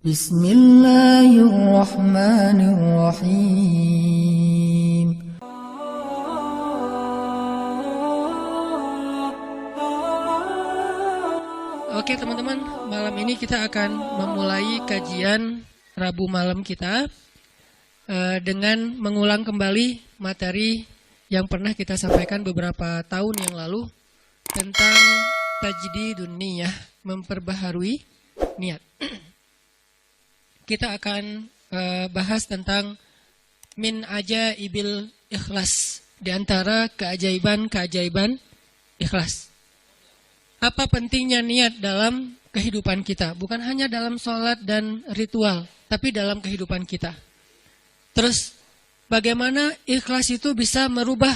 Bismillahirrahmanirrahim. Oke teman-teman, malam ini kita akan memulai kajian Rabu malam kita dengan mengulang kembali materi yang pernah kita sampaikan beberapa tahun yang lalu tentang tajdidun niyah, memperbaharui niat. Kita akan bahas tentang min ajaibil ikhlas, di antara keajaiban-keajaiban ikhlas. Apa pentingnya niat dalam kehidupan kita? Bukan hanya dalam sholat dan ritual, tapi dalam kehidupan kita. Terus, bagaimana ikhlas itu bisa merubah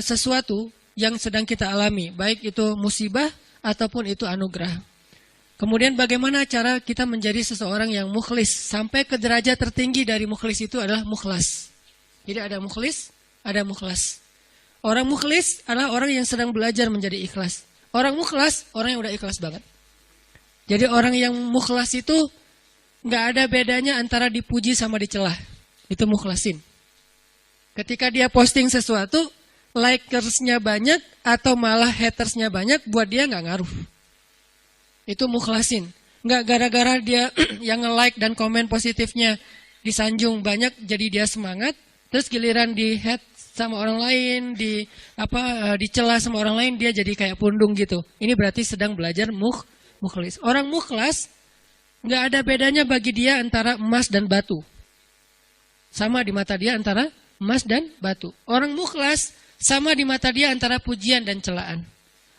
sesuatu yang sedang kita alami, baik itu musibah ataupun itu anugerah. Kemudian bagaimana cara kita menjadi seseorang yang mukhlis, sampai ke derajat tertinggi dari mukhlis itu adalah mukhlas. Jadi ada mukhlis, ada mukhlas. Orang mukhlis adalah orang yang sedang belajar menjadi ikhlas. Orang mukhlas, orang yang udah ikhlas banget. Jadi orang yang mukhlas itu nggak ada bedanya antara dipuji sama dicela. Itu mukhlasin. Ketika dia posting sesuatu, likersnya banyak atau malah hatersnya banyak, buat dia nggak ngaruh. Itu mukhlasin. Nggak gara-gara dia yang nge-like dan komen positifnya disanjung banyak, jadi dia semangat. Terus giliran di hate sama orang lain, dicela sama orang lain, dia jadi kayak pundung gitu. Ini berarti sedang belajar mukhlis. Orang mukhlas nggak ada bedanya bagi dia antara emas dan batu. Sama di mata dia antara emas dan batu. Orang mukhlas sama di mata dia antara pujian dan celaan.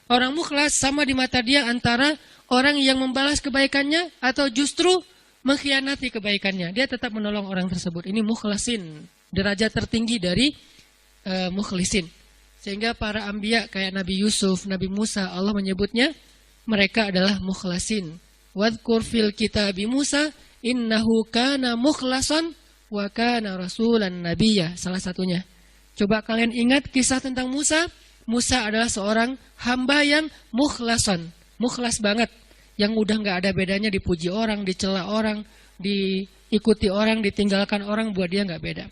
Orang mukhlas sama di mata dia antara orang yang membalas kebaikannya atau justru mengkhianati kebaikannya. Dia tetap menolong orang tersebut. Ini mukhlasin, derajat tertinggi dari mukhlisin. Sehingga para anbiya kayak Nabi Yusuf, Nabi Musa, Allah menyebutnya mereka adalah mukhlasin. Wadhkur fil kitabi Musa innahu kana mukhlasan wa kana rasulan nabiyya. Salah satunya. Coba kalian ingat kisah tentang Musa. Musa adalah seorang hamba yang mukhlasan, mukhlas banget, yang udah nggak ada bedanya dipuji orang, dicela orang, diikuti orang, ditinggalkan orang, buat dia nggak beda.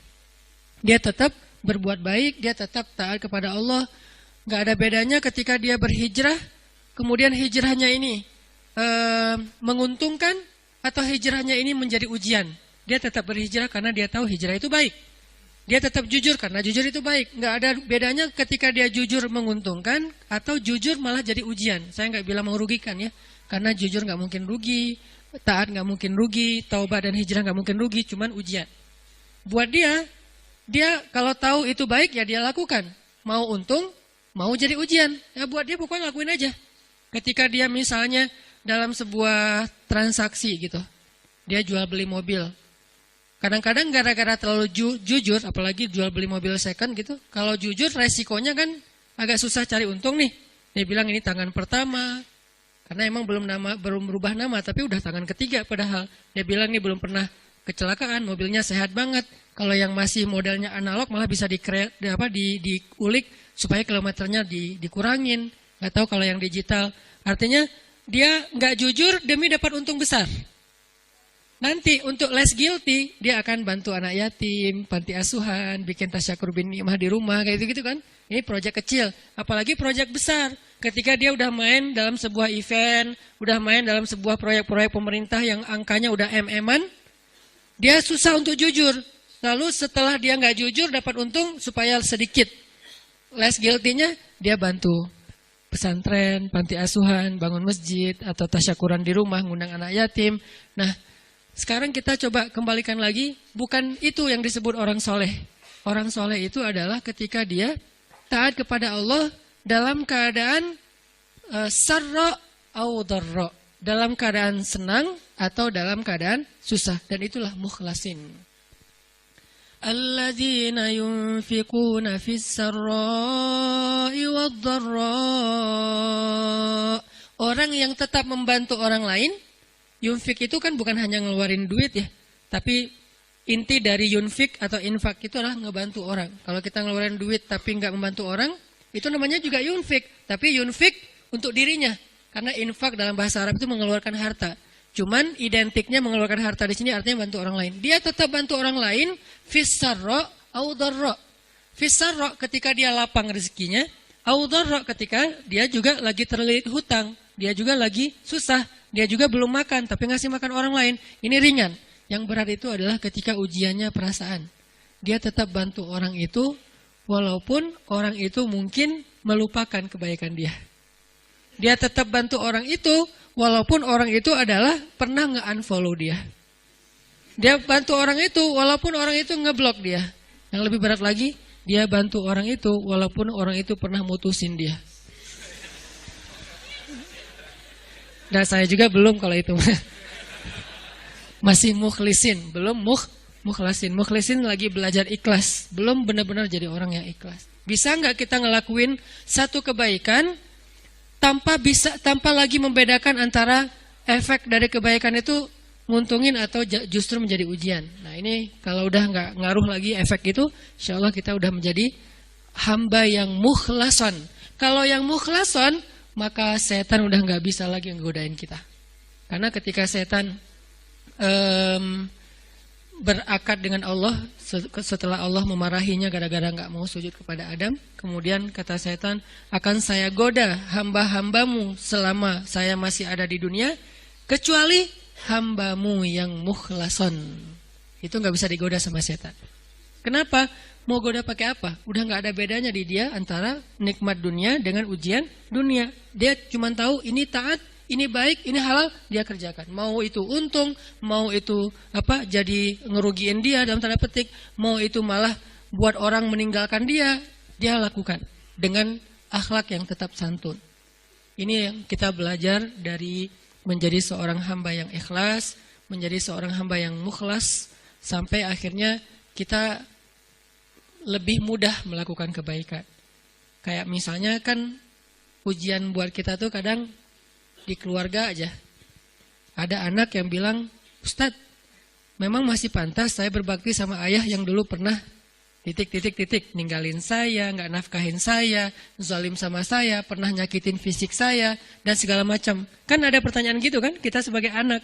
Dia tetap berbuat baik, dia tetap taat kepada Allah. Nggak ada bedanya ketika dia berhijrah, kemudian hijrahnya ini menguntungkan atau hijrahnya ini menjadi ujian. Dia tetap berhijrah karena dia tahu hijrah itu baik. Dia tetap jujur karena jujur itu baik. Nggak ada bedanya ketika dia jujur menguntungkan atau jujur malah jadi ujian. Saya nggak bilang merugikan ya, karena jujur nggak mungkin rugi, taat nggak mungkin rugi, taubat dan hijrah nggak mungkin rugi, cuman ujian. Buat dia kalau tahu itu baik ya dia lakukan. Mau untung, mau jadi ujian. Ya buat dia pokoknya lakuin aja. Ketika dia misalnya dalam sebuah transaksi gitu, dia jual beli mobil. Kadang-kadang gara-gara terlalu jujur, apalagi jual beli mobil second gitu, kalau jujur resikonya kan agak susah cari untung nih. Dia bilang ini tangan pertama, karena emang belum berubah nama, tapi udah tangan ketiga padahal. Dia bilang ini belum pernah kecelakaan, mobilnya sehat banget. Kalau yang masih modelnya analog malah bisa diulik supaya kilometernya dikurangin. Nggak tahu kalau yang digital. Artinya dia nggak jujur demi dapat untung besar. Nanti untuk less guilty, dia akan bantu anak yatim, panti asuhan, bikin tasyakur bin ni'mah di rumah, kayak gitu kan. Ini proyek kecil, apalagi proyek besar. Ketika dia udah main dalam sebuah event, udah main dalam sebuah proyek-proyek pemerintah yang angkanya udah MM-an, dia susah untuk jujur. Lalu setelah dia nggak jujur, dapat untung supaya sedikit. Less guilty-nya, dia bantu pesantren, panti asuhan, bangun masjid, atau tasyakuran di rumah, ngundang anak yatim. Nah, sekarang kita coba kembalikan lagi, bukan itu yang disebut orang soleh. Orang soleh itu adalah ketika dia taat kepada Allah dalam keadaan sarra au dharra, dalam keadaan senang atau dalam keadaan susah, dan itulah mukhlasin. Alladzina yunfiquna fis sarra'i wad dharra. Orang yang tetap membantu orang lain. Yunfik itu kan bukan hanya ngeluarin duit ya, tapi inti dari yunfik atau infak itu adalah ngebantu orang. Kalau kita ngeluarin duit tapi nggak membantu orang, itu namanya juga yunfik. Tapi yunfik untuk dirinya, karena infak dalam bahasa Arab itu mengeluarkan harta. Cuman identiknya mengeluarkan harta di sini artinya bantu orang lain. Dia tetap bantu orang lain fis-sarra au dharra. Fis-sarra ketika dia lapang rezekinya, au dharra ketika dia juga lagi terlilit hutang, dia juga lagi susah, dia juga belum makan tapi ngasih makan orang lain. Ini ringan. Yang berat itu adalah ketika ujiannya perasaan. Dia tetap bantu orang itu walaupun orang itu mungkin melupakan kebaikan dia. Dia tetap bantu orang itu walaupun orang itu adalah pernah nge-unfollow dia. Dia bantu orang itu walaupun orang itu ngeblok dia. Yang lebih berat lagi, dia bantu orang itu walaupun orang itu pernah mutusin dia. Dan saya juga belum kalau itu. Masih mukhlisin, belum mukhlasin. Mukhlisin lagi belajar ikhlas, belum benar-benar jadi orang yang ikhlas. Bisa nggak kita ngelakuin satu kebaikan tanpa lagi membedakan antara efek dari kebaikan itu nguntungin atau justru menjadi ujian. Nah ini kalau udah nggak ngaruh lagi efek itu, insya Allah kita udah menjadi hamba yang mukhlason. Kalau yang mukhlason, maka setan udah nggak bisa lagi nggodain kita. Karena ketika setan berakad dengan Allah setelah Allah memarahinya gara-gara nggak mau sujud kepada Adam, kemudian kata setan, akan saya goda hamba-hambamu selama saya masih ada di dunia, kecuali hambamu yang mukhlason. Itu nggak bisa digoda sama setan. Kenapa? Mau goda pakai apa? Udah nggak ada bedanya di dia antara nikmat dunia dengan ujian dunia. Dia cuma tahu ini taat, ini baik, ini halal, dia kerjakan. Mau itu untung, mau itu jadi ngerugiin dia dalam tanda petik, mau itu malah buat orang meninggalkan dia lakukan dengan akhlak yang tetap santun. Ini yang kita belajar dari menjadi seorang hamba yang ikhlas, menjadi seorang hamba yang mukhlas, sampai akhirnya kita lebih mudah melakukan kebaikan. Kayak misalnya kan ujian buat kita tuh kadang di keluarga aja. Ada anak yang bilang, Ustadz, memang masih pantas saya berbakti sama ayah yang dulu pernah ninggalin saya, nggak nafkahin saya, zalim sama saya, pernah nyakitin fisik saya, dan segala macam. Kan ada pertanyaan gitu kan, kita sebagai anak.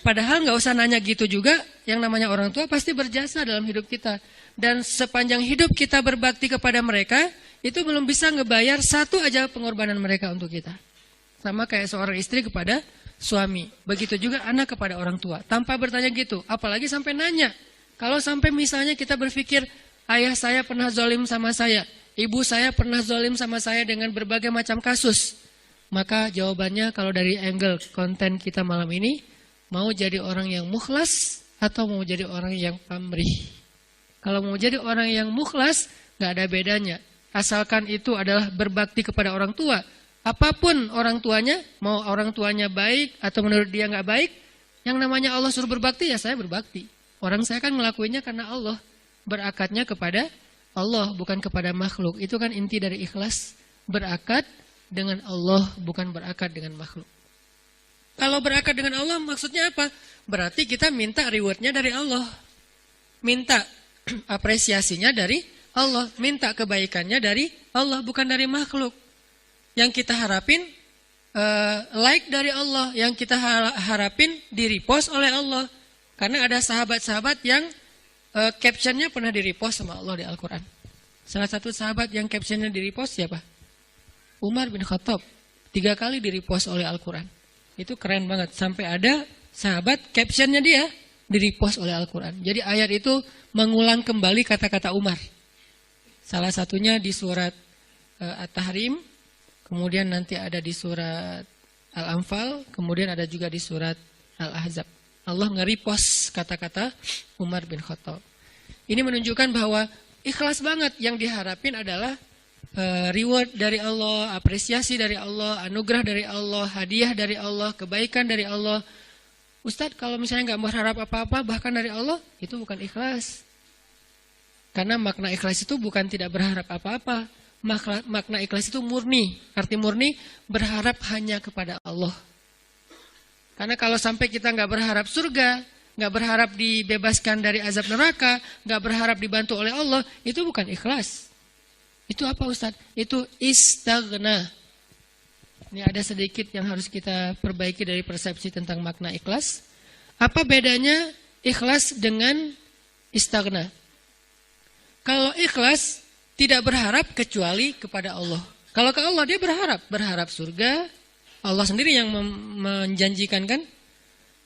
Padahal nggak usah nanya gitu juga, yang namanya orang tua pasti berjasa dalam hidup kita. Dan sepanjang hidup kita berbakti kepada mereka, itu belum bisa ngebayar satu aja pengorbanan mereka untuk kita. Sama kayak seorang istri kepada suami. Begitu juga anak kepada orang tua. Tanpa bertanya gitu. Apalagi sampai nanya. Kalau sampai misalnya kita berpikir, ayah saya pernah zalim sama saya. Ibu saya pernah zalim sama saya dengan berbagai macam kasus. Maka jawabannya kalau dari angle konten kita malam ini, mau jadi orang yang mukhlas atau mau jadi orang yang pamrih. Kalau mau jadi orang yang mukhlas, gak ada bedanya. Asalkan itu adalah berbakti kepada orang tua. Apapun orang tuanya, mau orang tuanya baik atau menurut dia nggak baik, yang namanya Allah suruh berbakti, ya saya berbakti. Orang saya kan ngelakuinnya karena Allah, berakatnya kepada Allah, bukan kepada makhluk. Itu kan inti dari ikhlas, berakat dengan Allah, bukan berakat dengan makhluk. Kalau berakat dengan Allah maksudnya apa? Berarti kita minta rewardnya dari Allah, minta apresiasinya dari Allah, minta kebaikannya dari Allah, bukan dari makhluk. Yang kita harapin like dari Allah, yang kita harapin di-repost oleh Allah. Karena ada sahabat-sahabat yang captionnya pernah di-repost sama Allah di Al-Quran. Salah satu sahabat yang captionnya di-repost siapa? Umar bin Khattab. 3 kali di-repost oleh Al-Quran. Itu keren banget. Sampai ada sahabat captionnya dia di-repost oleh Al-Quran. Jadi ayat itu mengulang kembali kata-kata Umar. Salah satunya di surat At-Tahrim. Kemudian nanti ada di surat Al-Anfal, kemudian ada juga di surat Al-Ahzab. Allah nge-repost kata-kata Umar bin Khattab. Ini menunjukkan bahwa ikhlas banget, yang diharapin adalah reward dari Allah, apresiasi dari Allah, anugerah dari Allah, hadiah dari Allah, kebaikan dari Allah. Ustadz, kalau misalnya nggak berharap apa-apa bahkan dari Allah, itu bukan ikhlas. Karena makna ikhlas itu bukan tidak berharap apa-apa. Makna ikhlas itu murni. Arti murni berharap hanya kepada Allah. Karena kalau sampai kita nggak berharap surga, nggak berharap dibebaskan dari azab neraka, nggak berharap dibantu oleh Allah, itu bukan ikhlas. Itu apa Ustaz? Itu istaghna. Ini ada sedikit yang harus kita perbaiki dari persepsi tentang makna ikhlas. Apa bedanya ikhlas dengan istighna? Kalau ikhlas tidak berharap kecuali kepada Allah. Kalau ke Allah dia berharap surga. Allah sendiri yang menjanjikan kan?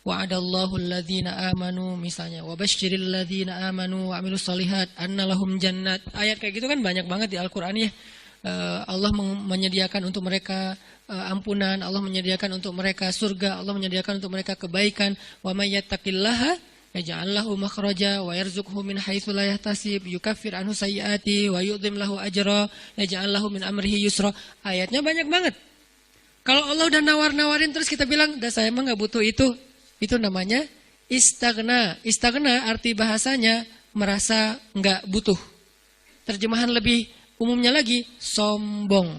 Wa'adallahu alladhina amanu misalnya, wa basyiril ladzina amanu wa amilus shalihat anna lahum jannat. Ayat kayak gitu kan banyak banget di Al-Qur'an ya. Allah menyediakan untuk mereka ampunan, Allah menyediakan untuk mereka surga, Allah menyediakan untuk mereka kebaikan. Wa may yattaqillaha yaj'al lahu makhraja wa yarzuqhu min haitsu la yahtasib, yukaffir anhu sayyiati wa yu'dhim lahu ajra, yaj'al lahu min amrihi yusra. Ayatnya banyak banget. Kalau Allah udah nawar-nawarin terus kita bilang, "Dah saya mah enggak butuh itu." Itu namanya istighna. Istighna arti bahasanya merasa enggak butuh. Terjemahan lebih umumnya lagi, sombong.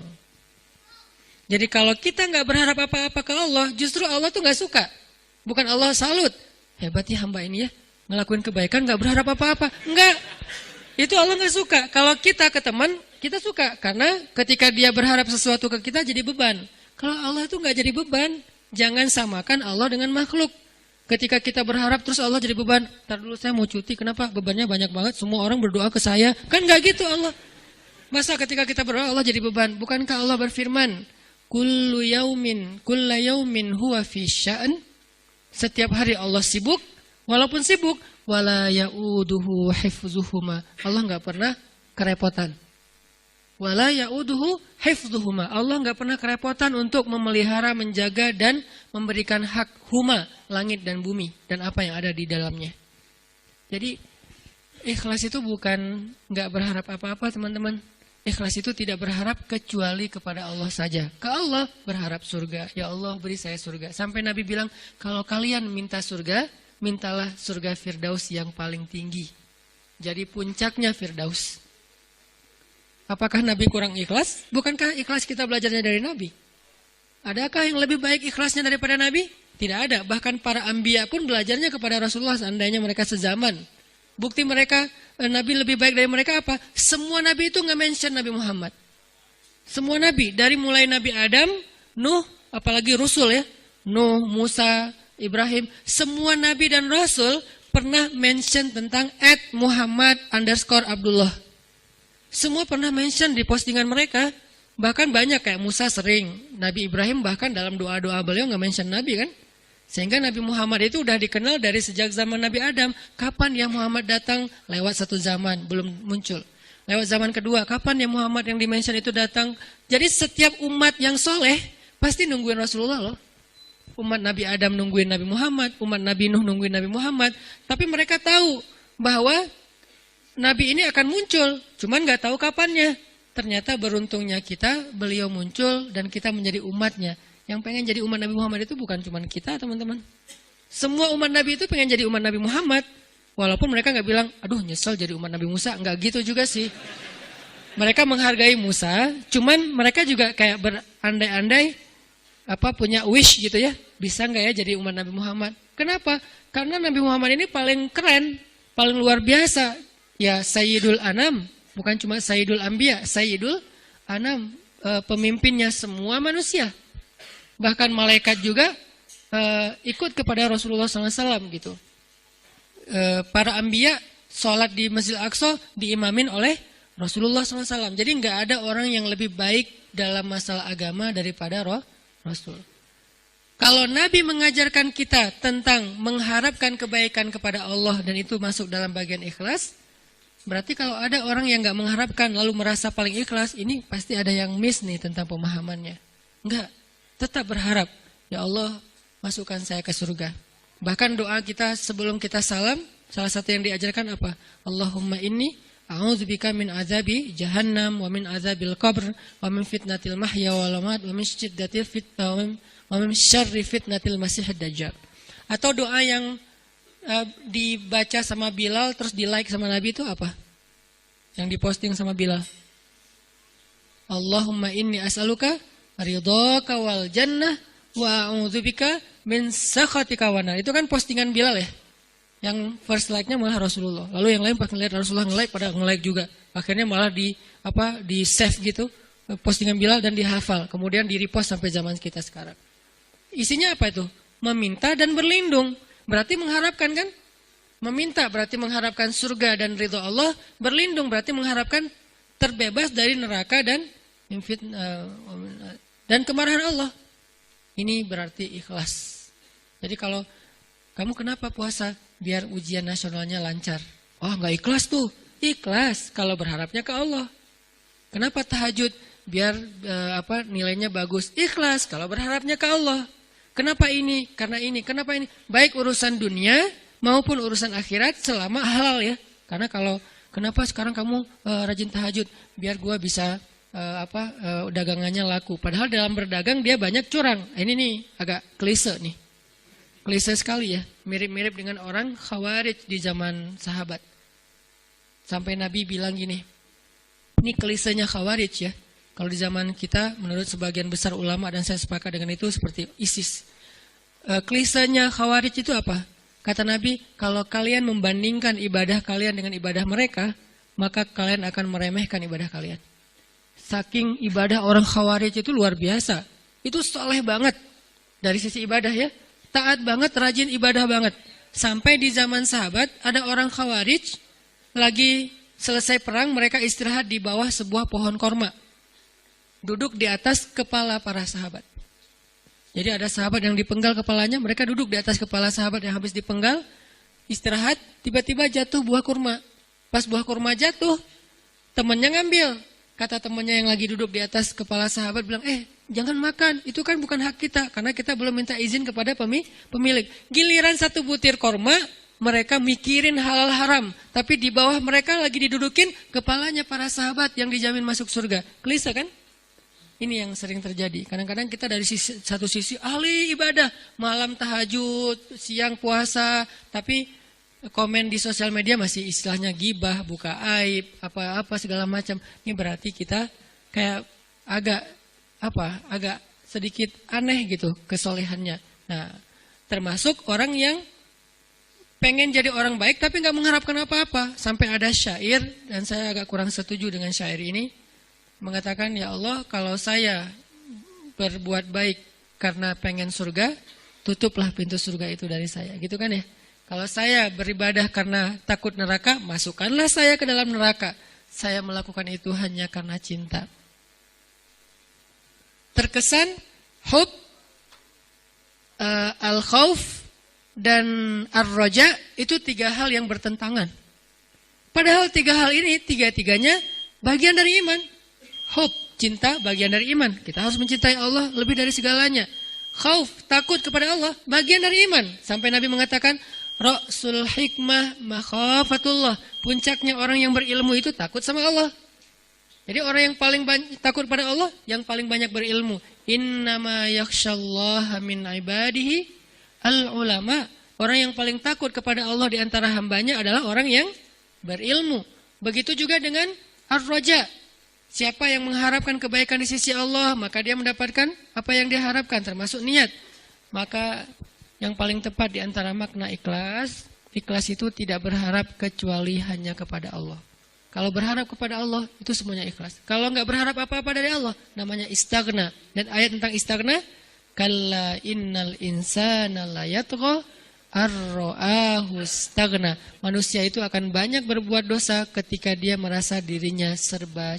Jadi kalau kita enggak berharap apa-apa ke Allah, justru Allah tuh enggak suka. Bukan Allah salut. Hebat ya hamba ini ya, ngelakuin kebaikan enggak berharap apa-apa. Enggak. Itu Allah enggak suka. Kalau kita ke teman, kita suka. Karena ketika dia berharap sesuatu ke kita jadi beban. Kalau Allah itu enggak jadi beban. Jangan samakan Allah dengan makhluk. Ketika kita berharap terus Allah jadi beban. Ntar dulu saya mau cuti, kenapa? Bebannya banyak banget, semua orang berdoa ke saya. Kan enggak gitu Allah. Masa ketika kita berdoa Allah jadi beban? Bukankah Allah berfirman, Kullu yaumin huwa fi sya'an. Setiap hari Allah sibuk, walaupun sibuk, wala ya'uduhu hifzuhuma. Allah enggak pernah kerepotan. Wala ya'uduhu hifzuhuma. Allah enggak pernah kerepotan untuk memelihara, menjaga dan memberikan hak huma, langit dan bumi dan apa yang ada di dalamnya. Jadi ikhlas itu bukan enggak berharap apa-apa, teman-teman. Ikhlas itu tidak berharap kecuali kepada Allah saja. Ke Allah berharap surga. Ya Allah beri saya surga. Sampai Nabi bilang, kalau kalian minta surga, mintalah surga Firdaus yang paling tinggi. Jadi puncaknya Firdaus. Apakah Nabi kurang ikhlas? Bukankah ikhlas kita belajarnya dari Nabi? Adakah yang lebih baik ikhlasnya daripada Nabi? Tidak ada. Bahkan para anbiya pun belajarnya kepada Rasulullah seandainya mereka sezaman. Bukti mereka, Nabi lebih baik dari mereka apa? Semua Nabi itu nggak mention Nabi Muhammad. Semua Nabi, dari mulai Nabi Adam, Nuh, apalagi Rasul ya. Nuh, Musa, Ibrahim. Semua Nabi dan Rasul pernah mention tentang @Muhammad_Abdullah. Semua pernah mention di postingan mereka. Bahkan banyak kayak Musa sering. Nabi Ibrahim bahkan dalam doa-doa beliau nggak mention Nabi kan. Sehingga Nabi Muhammad itu udah dikenal dari sejak zaman Nabi Adam. Kapan ya Muhammad datang? Lewat satu zaman, belum muncul. Lewat zaman kedua, kapan ya Muhammad yang dimention itu datang? Jadi setiap umat yang soleh pasti nungguin Rasulullah loh. Umat Nabi Adam nungguin Nabi Muhammad. Umat Nabi Nuh nungguin Nabi Muhammad. Tapi mereka tahu bahwa Nabi ini akan muncul, cuman nggak tahu kapannya. Ternyata beruntungnya kita, beliau muncul dan kita menjadi umatnya. Yang pengen jadi umat Nabi Muhammad itu bukan cuma kita, teman-teman. Semua umat Nabi itu pengen jadi umat Nabi Muhammad. Walaupun mereka nggak bilang, aduh nyesel jadi umat Nabi Musa. Nggak gitu juga sih. Mereka menghargai Musa, cuman mereka juga kayak berandai-andai punya wish gitu ya. Bisa nggak ya jadi umat Nabi Muhammad? Kenapa? Karena Nabi Muhammad ini paling keren, paling luar biasa. Ya Sayyidul Anam, bukan cuma Sayyidul Anbiya, Sayyidul Anam, pemimpinnya semua manusia. Bahkan malaikat juga ikut kepada Rasulullah SAW gitu. Para Anbiya sholat di Masjid Al-Aqsa diimamin oleh Rasulullah SAW. Jadi nggak ada orang yang lebih baik dalam masalah agama daripada Rasul. Kalau Nabi mengajarkan kita tentang mengharapkan kebaikan kepada Allah dan itu masuk dalam bagian ikhlas, berarti kalau ada orang yang nggak mengharapkan lalu merasa paling ikhlas, ini pasti ada yang miss nih tentang pemahamannya. Enggak, tetap berharap, ya Allah masukkan saya ke surga. Bahkan doa kita sebelum kita salam, salah satu yang diajarkan apa? Allahumma inni a'udzubika min azabi jahannam wa min azabil qabr wa min fitnatil mahya wal mamat wa min syiddatil fitnah wa min syarri fitnatil masiihid dajjal. Atau doa yang dibaca sama Bilal terus di like sama Nabi itu apa? Yang diposting sama Bilal. Allahumma inni as'aluka ridhaka wal jannah wa a'udzubika min sakhatika wan nar. Itu kan postingan Bilal ya. Yang first like-nya malah Rasulullah. Lalu yang lain pas ngeliat Rasulullah nge-like pada nge-like juga. Akhirnya malah di save gitu. postingan Bilal dan dihafal. Kemudian di-repost sampai zaman kita sekarang. Isinya apa itu? Meminta dan berlindung. Berarti mengharapkan kan? Meminta berarti mengharapkan surga dan ridho Allah. Berlindung berarti mengharapkan terbebas dari neraka dan kemarahan Allah. Ini berarti ikhlas. Jadi kalau kamu kenapa puasa? Biar ujian nasionalnya lancar. Oh nggak ikhlas tuh. Ikhlas kalau berharapnya ke Allah. Kenapa tahajud? Biar nilainya bagus. Ikhlas kalau berharapnya ke Allah. Kenapa ini? Karena ini. Kenapa ini? Baik urusan dunia maupun urusan akhirat selama halal ya. Karena kalau kenapa sekarang kamu rajin tahajud? Biar gua bisa dagangannya laku. Padahal dalam berdagang dia banyak curang. Ini nih agak klise nih. Klise sekali ya. Mirip-mirip dengan orang Khawarij di zaman sahabat. Sampai Nabi bilang gini. Ini klisenya Khawarij ya. Kalau di zaman kita menurut sebagian besar ulama dan saya sepakat dengan itu seperti ISIS. Klisenya Khawarij itu apa? Kata Nabi, kalau kalian membandingkan ibadah kalian dengan ibadah mereka, maka kalian akan meremehkan ibadah kalian. Saking ibadah orang Khawarij itu luar biasa. Itu soleh banget dari sisi ibadah ya. Taat banget, rajin ibadah banget. Sampai di zaman sahabat ada orang Khawarij lagi selesai perang, mereka istirahat di bawah sebuah pohon korma. Duduk di atas kepala para sahabat. Jadi ada sahabat yang dipenggal kepalanya, mereka duduk di atas kepala sahabat yang habis dipenggal, istirahat, tiba-tiba jatuh buah kurma. Pas buah kurma jatuh, temannya ngambil. Kata temannya yang lagi duduk di atas kepala sahabat bilang, jangan makan, itu kan bukan hak kita, karena kita belum minta izin kepada pemilik. Giliran satu butir kurma, mereka mikirin halal haram, tapi di bawah mereka lagi didudukin kepalanya para sahabat yang dijamin masuk surga. Klise kan? Ini yang sering terjadi. Kadang-kadang kita dari satu sisi ahli ibadah, malam tahajud, siang puasa, tapi komen di sosial media masih istilahnya gibah, buka aib, apa-apa segala macam. Ini berarti kita kayak agak sedikit aneh gitu kesolehannya. Nah, termasuk orang yang pengen jadi orang baik tapi nggak mengharapkan apa-apa. Sampai ada syair, dan saya agak kurang setuju dengan syair ini, mengatakan, ya Allah, kalau saya berbuat baik karena pengen surga, tutuplah pintu surga itu dari saya. Gitu kan ya? Kalau saya beribadah karena takut neraka, masukkanlah saya ke dalam neraka. Saya melakukan itu hanya karena cinta. Terkesan hub, al-khauf, dan ar-roja itu tiga hal yang bertentangan. Padahal tiga hal ini, tiga-tiganya bagian dari iman. Hub, cinta, bagian dari iman. Kita harus mencintai Allah lebih dari segalanya. Khauf, takut kepada Allah, bagian dari iman. Sampai Nabi mengatakan, Ra'sul hikmah makhafatullah. Puncaknya orang yang berilmu itu takut sama Allah. Jadi orang yang paling takut pada Allah, yang paling banyak berilmu. Innama yakhshallaha min ibadihi al-ulama. Orang yang paling takut kepada Allah di antara hambanya adalah orang yang berilmu. Begitu juga dengan ar-raja. Siapa yang mengharapkan kebaikan di sisi Allah, maka dia mendapatkan apa yang dia harapkan, termasuk niat. Maka yang paling tepat di antara makna ikhlas, ikhlas itu tidak berharap kecuali hanya kepada Allah. Kalau berharap kepada Allah, itu semuanya ikhlas. Kalau nggak berharap apa-apa dari Allah, namanya istaghna. Dan ayat tentang istaghna, kalla innal insana la yatgha ar-ra'ahu istaghna. Manusia itu akan banyak berbuat dosa ketika dia merasa dirinya serba